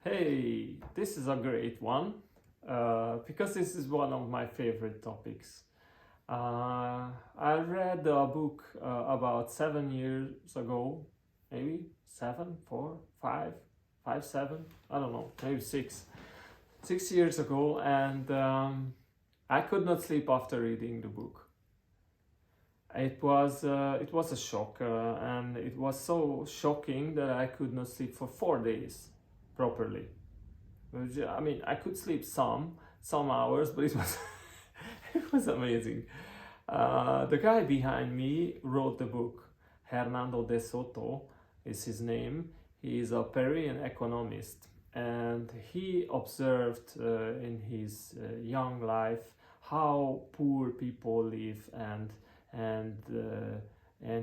Hey, this is a great one because this is one of my favorite topics. I read a book about 7 years ago, maybe seven, 7, I don't know, maybe 6 years ago, and I could not sleep after reading the book. It was a shock, and it was so shocking that I could not sleep for 4 days properly. I mean, I could sleep some hours, but it was it was amazing. The guy behind me wrote the book. Hernando de Soto is his name. He is a Peruvian economist, and he observed in his young life how poor people live, and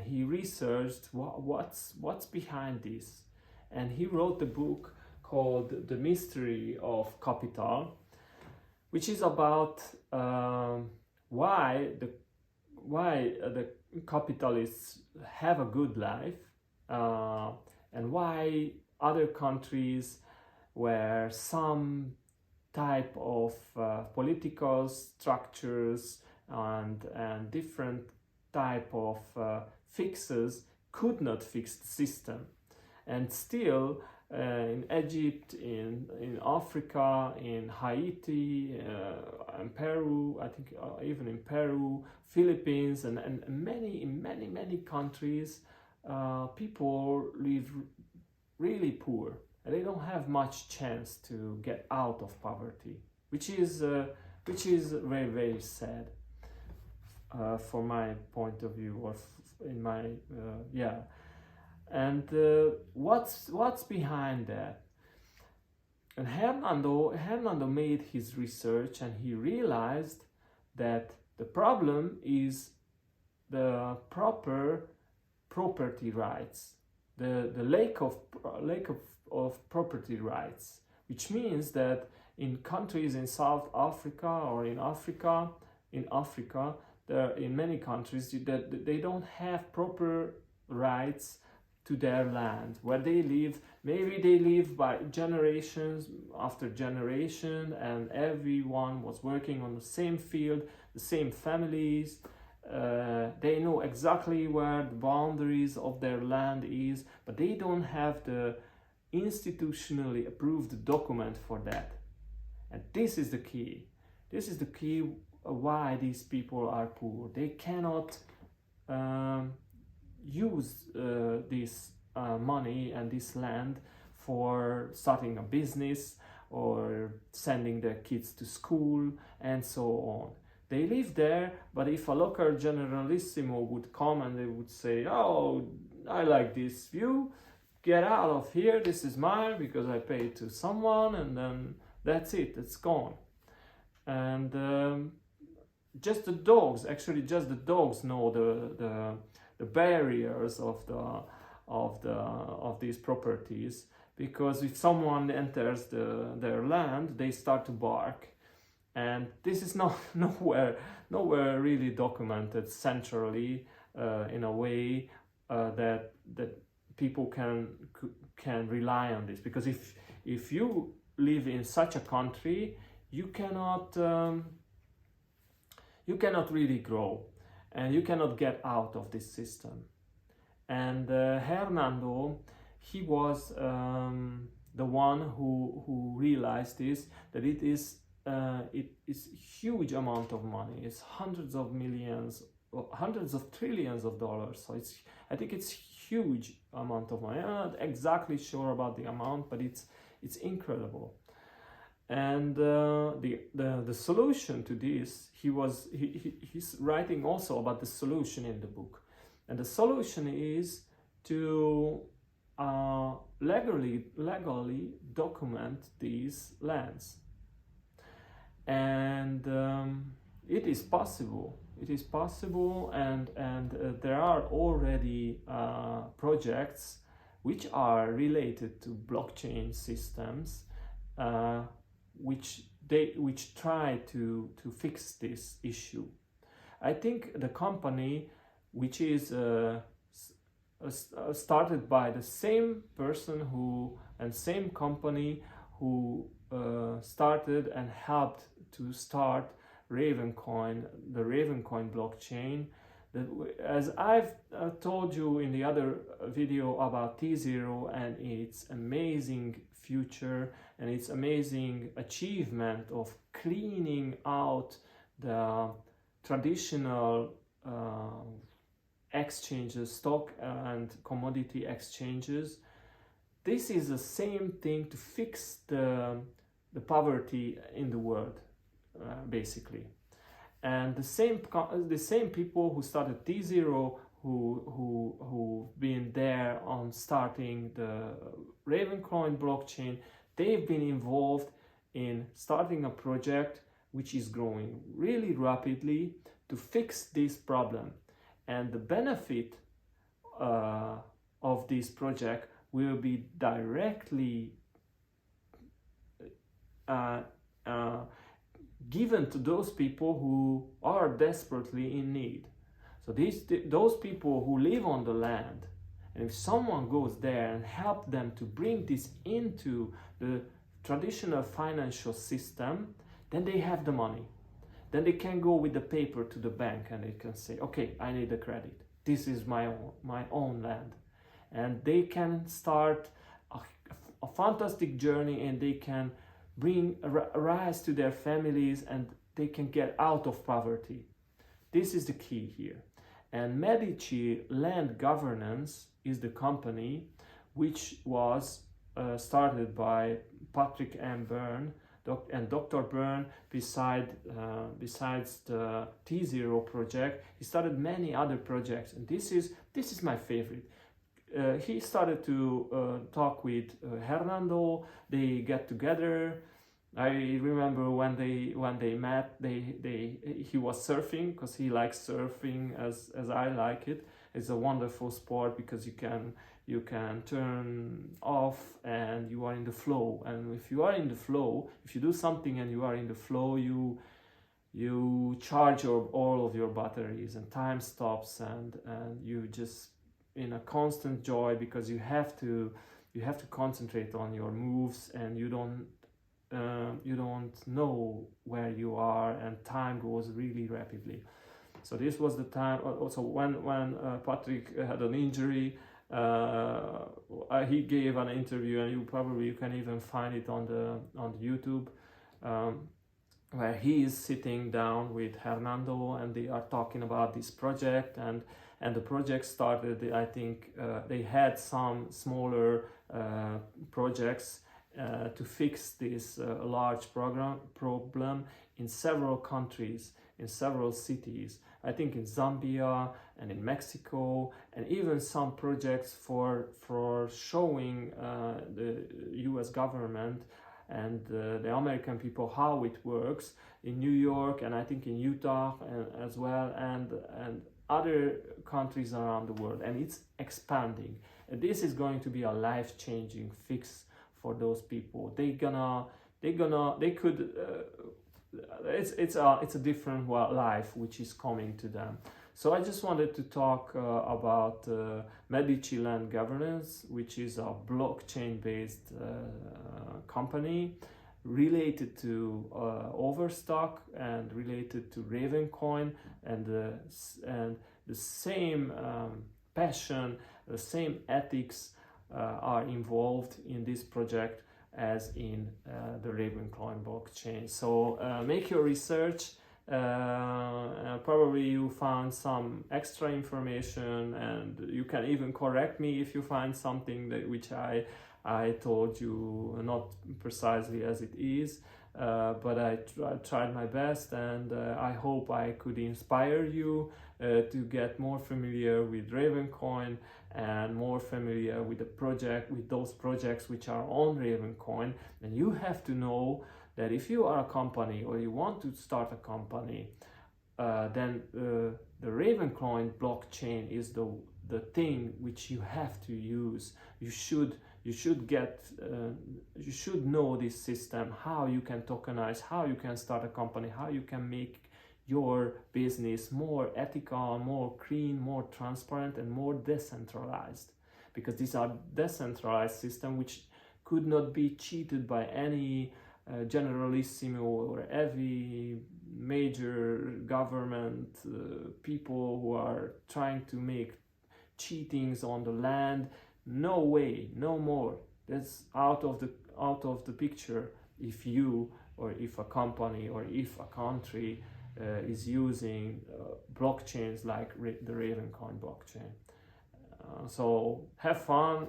he researched what's behind this, and he wrote the book called The Mystery of Capital, which is about why the capitalists have a good life, and why other countries where some type of political structures and different type of fixes could not fix the system, and still in Egypt, in Africa, in Haiti, in Peru, I think even in Peru, Philippines, and many countries, people live really poor, and they don't have much chance to get out of poverty, which is very sad for my point of view, or in my yeah. And what's behind that? And Hernando made his research, and he realized that the problem is the proper property rights, the lack of property rights, which means that in countries in South Africa or in Africa, there in many countries that they don't have proper rights to their land where they live. Maybe they live by generations after generation, and everyone was working on the same field, the same families. They know exactly where the boundaries of their land is, but they don't have the institutionally approved document for that. And this is the key. This is the key why these people are poor. They cannot use this money and this land for starting a business or sending their kids to school and so on. They live there, but if a local generalissimo would come and they would say, "Oh, I like this view, get out of here, this is mine because I paid to someone," and then that's it's gone. And just the dogs know the barriers of these properties, because if someone enters their land, they start to bark, and this is nowhere really documented centrally in a way that people can rely on this, because if you live in such a country, you cannot really grow, and you cannot get out of this system. And Hernando, he was the one who realized this, that it is huge amount of money. It's hundreds of millions, hundreds of trillions of dollars. So I think it's huge amount of money. I'm not exactly sure about the amount, but it's incredible. And the solution to this, he's writing also about the solution in the book. And the solution is to legally document these lands. And it is possible. It is possible, and there are already projects which are related to blockchain systems, which try to fix this issue. I think the company, which is started by the same person and same company who started and helped to start Ravencoin, the Ravencoin blockchain. As I've told you in the other video about T0 and its amazing future and its amazing achievement of cleaning out the traditional exchanges, stock and commodity exchanges, this is the same thing to fix the poverty in the world, basically. And the same people who started T0, who been there on starting the Ravencoin blockchain, they've been involved in starting a project which is growing really rapidly to fix this problem. And the benefit of this project will be directly given to those people who are desperately in need. So those people who live on the land, and if someone goes there and help them to bring this into the traditional financial system, then they have the money. Then they can go with the paper to the bank and they can say, okay, I need a credit. This is my own land. And they can start a fantastic journey, and they can bring a rise to their families, and they can get out of poverty. This is the key here. And Medici Land Governance is the company which was started by Patrick M. Byrne, and Dr. Byrne, besides the T0 project, he started many other projects, and this is my favorite. He started to talk with Hernando. They get together. I remember when they met, he was surfing, because he likes surfing as I like it. It's a wonderful sport because you can turn off and you are in the flow. And if you are in the flow, if you do something and you are in the flow, you charge all of your batteries, and time stops, and you just in a constant joy, because you have to concentrate on your moves, and you don't know where you are, and time goes really rapidly. So this was the time. Also, when Patrick had an injury, he gave an interview, and you can even find it on the YouTube, where he is sitting down with Hernando, and they are talking about this project, and the project started. I think they had some smaller projects to fix this large problem in several countries, in several cities. I think in Zambia and in Mexico, and even some projects for showing the US government and the American people how it works in New York, and I think in Utah as well, and other countries around the world, and it's expanding. And this is going to be a life-changing fix for those people. It's a different life which is coming to them. So I just wanted to talk about Medici Land Governance, which is a blockchain-based company related to Overstock and related to Ravencoin, and the same passion, the same ethics are involved in this project as in the Ravencoin blockchain. So make your research. Probably you found some extra information, and you can even correct me if you find something which I told you not precisely as it is, but I tried my best, and I hope I could inspire you to get more familiar with Ravencoin and more familiar with those projects which are on Ravencoin. And you have to know that if you are a company or you want to start a company, then the Ravencoin blockchain is the thing which you have to use. You should know this system, how you can tokenize, how you can start a company, how you can make your business more ethical, more clean, more transparent, and more decentralized, because these are decentralized systems which could not be cheated by any generalissimo or every major government people who are trying to make cheatings on the land. No way, no more. That's out of the picture if you or if a company or if a country is using blockchains like the Ravencoin blockchain. So have fun,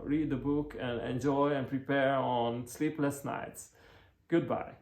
read the book and enjoy and prepare on sleepless nights. Goodbye.